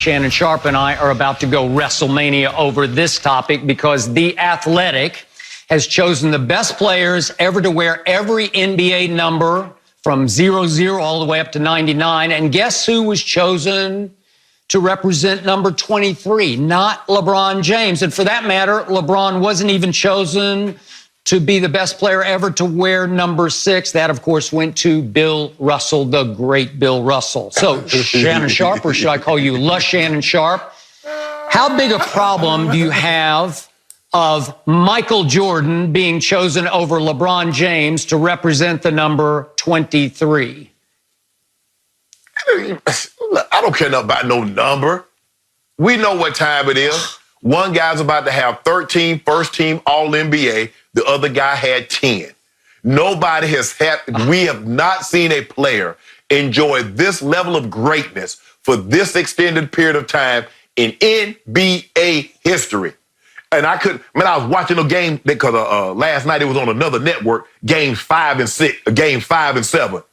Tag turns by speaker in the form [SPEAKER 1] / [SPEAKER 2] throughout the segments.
[SPEAKER 1] Shannon Sharp and I are about to go WrestleMania over this topic because The Athletic has chosen the best players ever to wear every NBA number from 00 all the way up to 99. And guess who was chosen to represent number 23? Not LeBron James. And for that matter, LeBron wasn't even chosen to be the best player ever to wear number 6. That, of course, went to Bill Russell, the great Bill Russell. So, Shannon Sharp, or should I call you La Shannon Sharp? How big a problem do you have of Michael Jordan being chosen over LeBron James to represent the number 23?
[SPEAKER 2] I don't care nothing about no number. We know what time it is. One guy's about to have 13 first-team All-NBA. The other guy had 10. Nobody has had, we have not seen a player enjoy this level of greatness for this extended period of time in NBA history. And I was watching a game because last night it was on another network, games 5 and 6, game 5 and 7.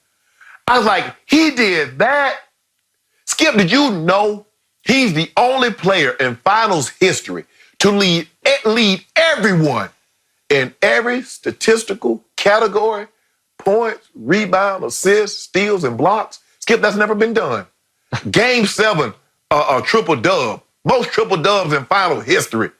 [SPEAKER 2] I was like, he did that. Skip, did you know he's the only player in finals history to lead everyone in every statistical category: points, rebound, assists, steals, and blocks? Skip, that's never been done. Game 7, a triple dub, most triple dubs in final history.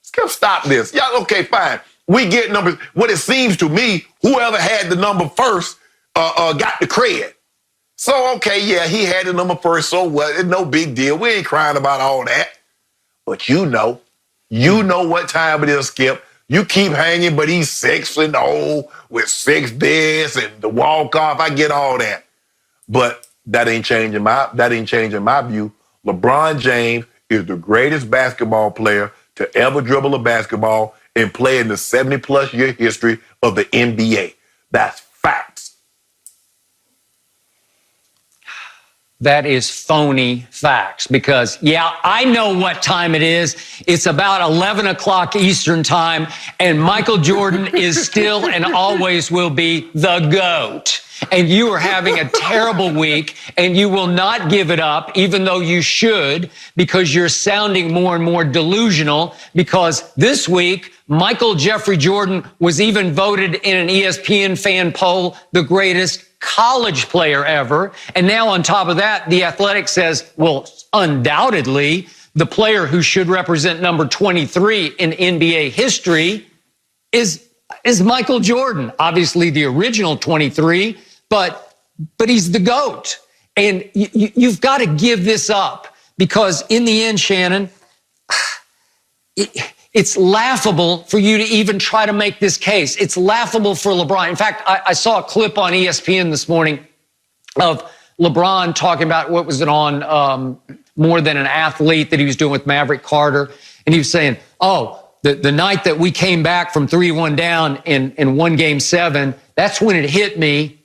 [SPEAKER 2] Skip, stop this. Yeah, okay, fine. We get numbers. What it seems to me, whoever had the number first got the credit. So, okay, yeah, he had the number first, so what? It's no big deal. We ain't crying about all that. But you know what time it is, Skip. You keep hanging, but he's 6-0 with 6 this and the walk-off. I get all that. But that ain't changing my view. LeBron James is the greatest basketball player to ever dribble a basketball and play in the 70-plus year history of the NBA. That's facts.
[SPEAKER 1] That is phony facts because, yeah, I know what time it is. It's about 11 o'clock Eastern time, and Michael Jordan is still and always will be the GOAT. And you are having a terrible week, and you will not give it up, even though you should, because you're sounding more and more delusional, because this week, Michael Jeffrey Jordan was even voted in an ESPN fan poll the greatest college player ever. And now on top of that, The Athletic says, well, undoubtedly, the player who should represent number 23 in NBA history is Michael Jordan. Obviously the original 23, but he's the GOAT. And you've got to give this up because in the end, Shannon, it's laughable for you to even try to make this case. It's laughable for LeBron. In fact, I saw a clip on ESPN this morning of LeBron talking about, what was it on, More Than an Athlete, that he was doing with Maverick Carter. And he was saying, oh, the night that we came back from 3-1 down in won Game 7, that's when it hit me.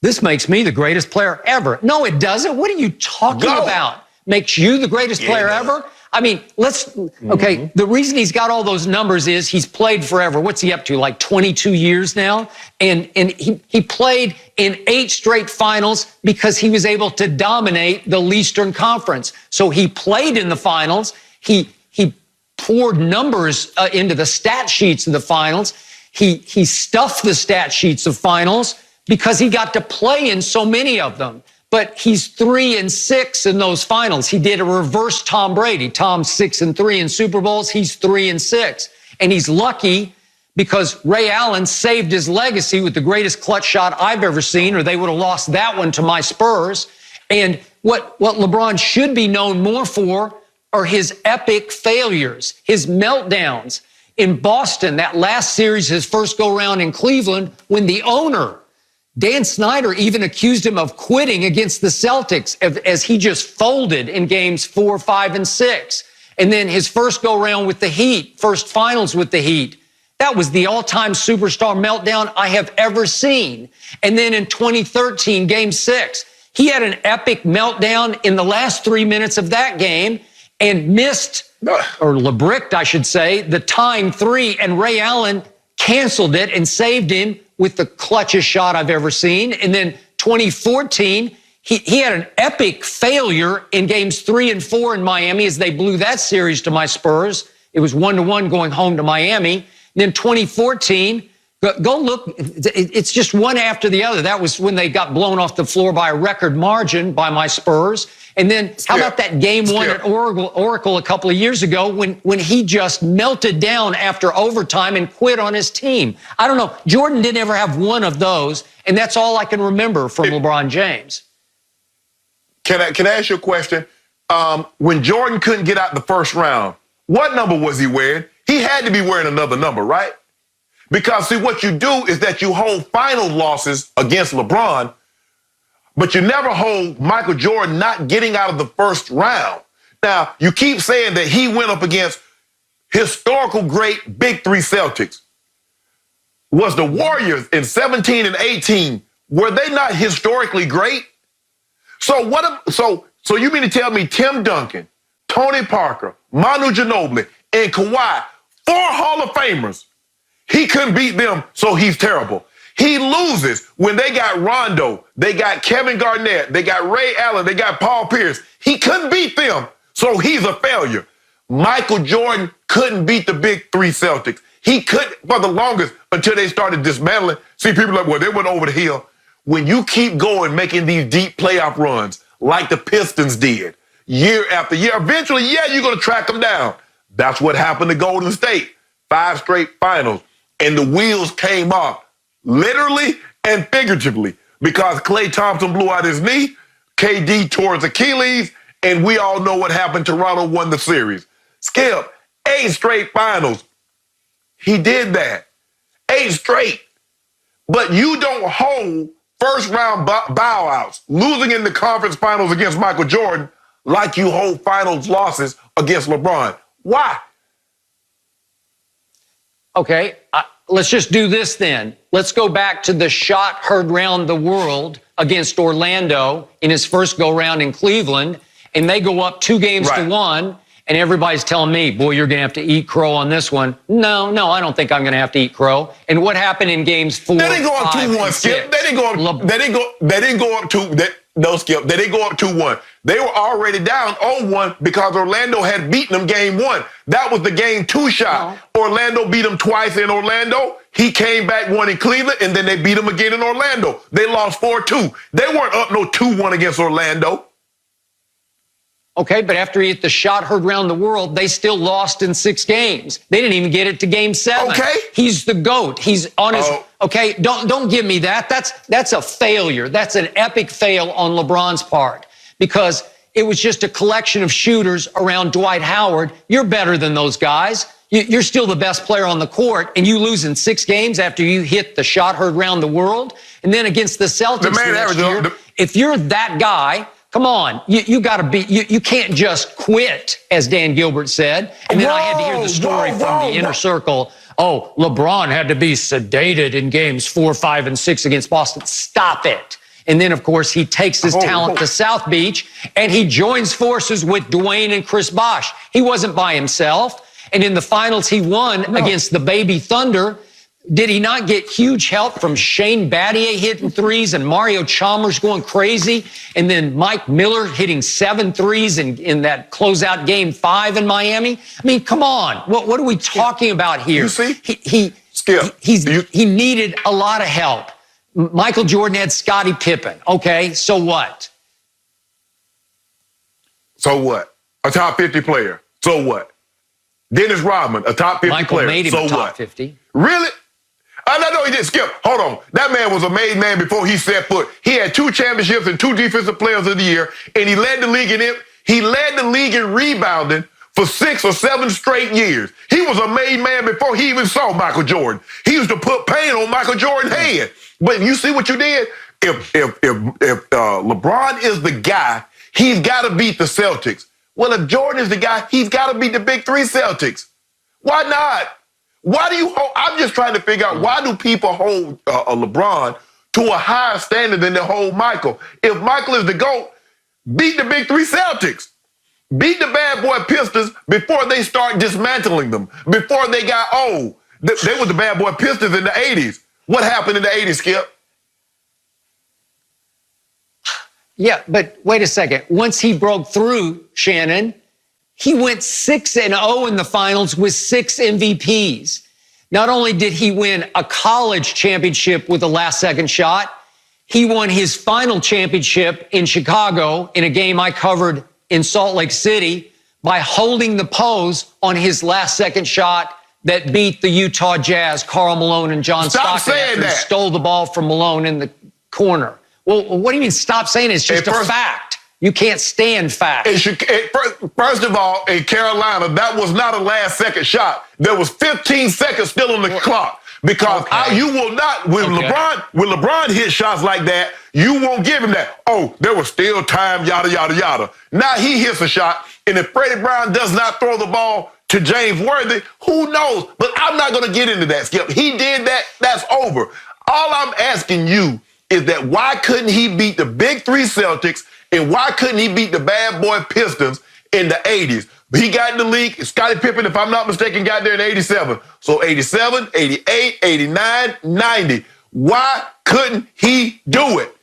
[SPEAKER 1] This makes me the greatest player ever. No, it doesn't. What are you talking about? Makes you the greatest player ever? I mean, okay, the reason he's got all those numbers is he's played forever. What's he up to, like 22 years now? And he played in 8 straight finals because he was able to dominate the Eastern Conference. So he played in the finals. He poured numbers into the stat sheets of the finals. He stuffed the stat sheets of finals because he got to play in so many of them. But he's 3-6 in those finals. He did a reverse Tom Brady. Tom's 6-3 in Super Bowls. He's 3-6. And he's lucky because Ray Allen saved his legacy with the greatest clutch shot I've ever seen, or they would have lost that one to my Spurs. And what LeBron should be known more for are his epic failures, his meltdowns. In Boston, that last series, his first go-round in Cleveland, when the owner, Dan Snyder, even accused him of quitting against the Celtics as he just folded in games 4, 5, and 6. And then his first go-round with the Heat, first finals with the Heat. That was the all-time superstar meltdown I have ever seen. And then in 2013, Game 6, he had an epic meltdown in the last 3 minutes of that game and missed, or LeBricked, I should say, the tying 3, and Ray Allen canceled it and saved him with the clutchest shot I've ever seen. And then 2014, he had an epic failure in games 3 and 4 in Miami as they blew that series to my Spurs. It was 1-1 going home to Miami. And then 2014, go look, it's just one after the other. That was when they got blown off the floor by a record margin by my Spurs. And then how about that game 1 at Oracle a couple of years ago when he just melted down after overtime and quit on his team? I don't know. Jordan didn't ever have one of those, and that's all I can remember from LeBron James.
[SPEAKER 2] Can I ask you a question? When Jordan couldn't get out the first round, what number was he wearing? He had to be wearing another number, right? Because, see, what you do is that you hold final losses against LeBron, but you never hold Michael Jordan not getting out of the first round. Now, you keep saying that he went up against historical great Big Three Celtics. Was the Warriors in 17 and 18, were they not historically great? So so you mean to tell me Tim Duncan, Tony Parker, Manu Ginobili, and Kawhi, 4 Hall of Famers, he couldn't beat them, so he's terrible. He loses when they got Rondo, they got Kevin Garnett, they got Ray Allen, they got Paul Pierce. He couldn't beat them, so he's a failure. Michael Jordan couldn't beat the Big Three Celtics. He couldn't for the longest until they started dismantling. See, people are like, well, they went over the hill. When you keep going, making these deep playoff runs like the Pistons did year after year, eventually, yeah, you're going to track them down. That's what happened to Golden State. 5 straight finals. And the wheels came off, literally and figuratively, because Klay Thompson blew out his knee, KD tore his Achilles, and we all know what happened. Toronto won the series. Skip, 8 straight finals. He did that. 8 straight. But you don't hold first round bowouts, losing in the conference finals against Michael Jordan, like you hold finals losses against LeBron. Why?
[SPEAKER 1] Okay, let's just do this then. Let's go back to the shot heard round the world against Orlando in his first go-round in Cleveland, and they go up 2 games to 1, and everybody's telling me, boy, you're going to have to eat crow on this one. No, I don't think I'm going to have to eat crow. And what happened in games 4,
[SPEAKER 2] They didn't go up
[SPEAKER 1] 5,
[SPEAKER 2] 2-1, Skip. They didn't go up 2-1. No, Skip. They didn't go up 2-1. They were already down 0-1 because Orlando had beaten them game 1. That was the game 2 shot.
[SPEAKER 1] No.
[SPEAKER 2] Orlando beat them twice in Orlando. He came back 1 in Cleveland, and then they beat him again in Orlando. They lost 4-2. They weren't up no 2-1 against Orlando.
[SPEAKER 1] Okay, but after he hit the shot heard round the world, they still lost in 6 games. They didn't even get it to game 7.
[SPEAKER 2] Okay.
[SPEAKER 1] He's the GOAT. He's on his, okay, don't give me that. That's a failure. That's an epic fail on LeBron's part because it was just a collection of shooters around Dwight Howard. You're better than those guys. You're still the best player on the court, and you lose in 6 games after you hit the shot heard round the world. And then against the Celtics the next year, if you're that guy, come on, you got to be, you can't just quit, as Dan Gilbert said. And then I had to hear the story from the inner circle. Oh, LeBron had to be sedated in games 4, 5, and 6 against Boston. Stop it. And then, of course, he takes his talent to South Beach, and he joins forces with Dwayne and Chris Bosh. He wasn't by himself. And in the finals, he won against the Baby Thunder. Did he not get huge help from Shane Battier hitting threes and Mario Chalmers going crazy? And then Mike Miller hitting 7 threes in that closeout game 5 in Miami? I mean, come on. What are we talking about here?
[SPEAKER 2] You see?
[SPEAKER 1] He needed a lot of help. Michael Jordan had Scottie Pippen. Okay, so what?
[SPEAKER 2] So what? A top 50 player. So what? Dennis Rodman, a top 50
[SPEAKER 1] Michael
[SPEAKER 2] player.
[SPEAKER 1] Made him
[SPEAKER 2] so
[SPEAKER 1] a top
[SPEAKER 2] what?
[SPEAKER 1] 50.
[SPEAKER 2] Really? No, he didn't. Skip. Hold on. That man was a made man before he set foot. He had 2 championships and 2 defensive players of the year, and he led the league in rebounding for 6 or 7 straight years. He was a made man before he even saw Michael Jordan. He used to put paint on Michael Jordan's head. But you see what you did? If LeBron is the guy, he's got to beat the Celtics. Well, if Jordan is the guy, he's got to beat the Big Three Celtics. Why not? Why do you hold? I'm just trying to figure out why do people hold a LeBron to a higher standard than they hold Michael? If Michael is the GOAT, beat the Big Three Celtics. Beat the bad boy Pistons before they start dismantling them, before they got old. They were the bad boy Pistons in the 80s. What happened in the 80s, Skip?
[SPEAKER 1] Yeah, but wait a second. Once he broke through, Shannon, he went 6-0 in the finals with 6 MVPs. Not only did he win a college championship with a last-second shot, he won his final championship in Chicago in a game I covered in Salt Lake City by holding the pose on his last-second shot that beat the Utah Jazz, Karl Malone and John Stockton, after he stole the ball from Malone in the corner. Well, what do you mean stop saying it? It's just a fact. You can't stand facts.
[SPEAKER 2] First of all, in Carolina, that was not a last-second shot. There was 15 seconds still on the clock. Because you will not, when LeBron hit shots like that, you won't give him that. Oh, there was still time, yada, yada, yada. Now he hits a shot, and if Freddie Brown does not throw the ball to James Worthy, who knows? But I'm not going to get into that, Skip. He did that, that's over. All I'm asking you is that why couldn't he beat the Big Three Celtics, and why couldn't he beat the bad boy Pistons in the 80s? He got in the league. Scottie Pippen, if I'm not mistaken, got there in 87. So 87, 88, 89, 90. Why couldn't he do it?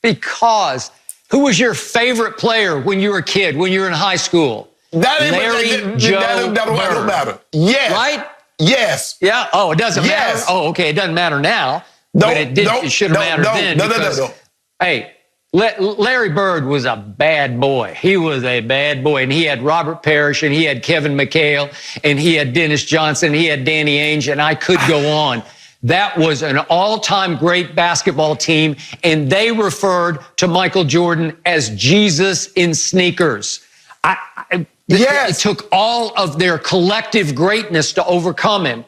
[SPEAKER 1] Because who was your favorite player when you were a kid, when you were in high school? Larry Joe Bird.
[SPEAKER 2] That don't matter. Yes.
[SPEAKER 1] Right?
[SPEAKER 2] Yes.
[SPEAKER 1] Yeah. Oh, it doesn't matter. Oh, okay. It doesn't matter now. But it should have mattered then. No. Hey, Larry Bird was a bad boy. He was a bad boy. And he had Robert Parrish, and he had Kevin McHale, and he had Dennis Johnson, and he had Danny Ainge, and I could go on. That was an all-time great basketball team, and they referred to Michael Jordan as Jesus in sneakers. It took all of their collective greatness to overcome him.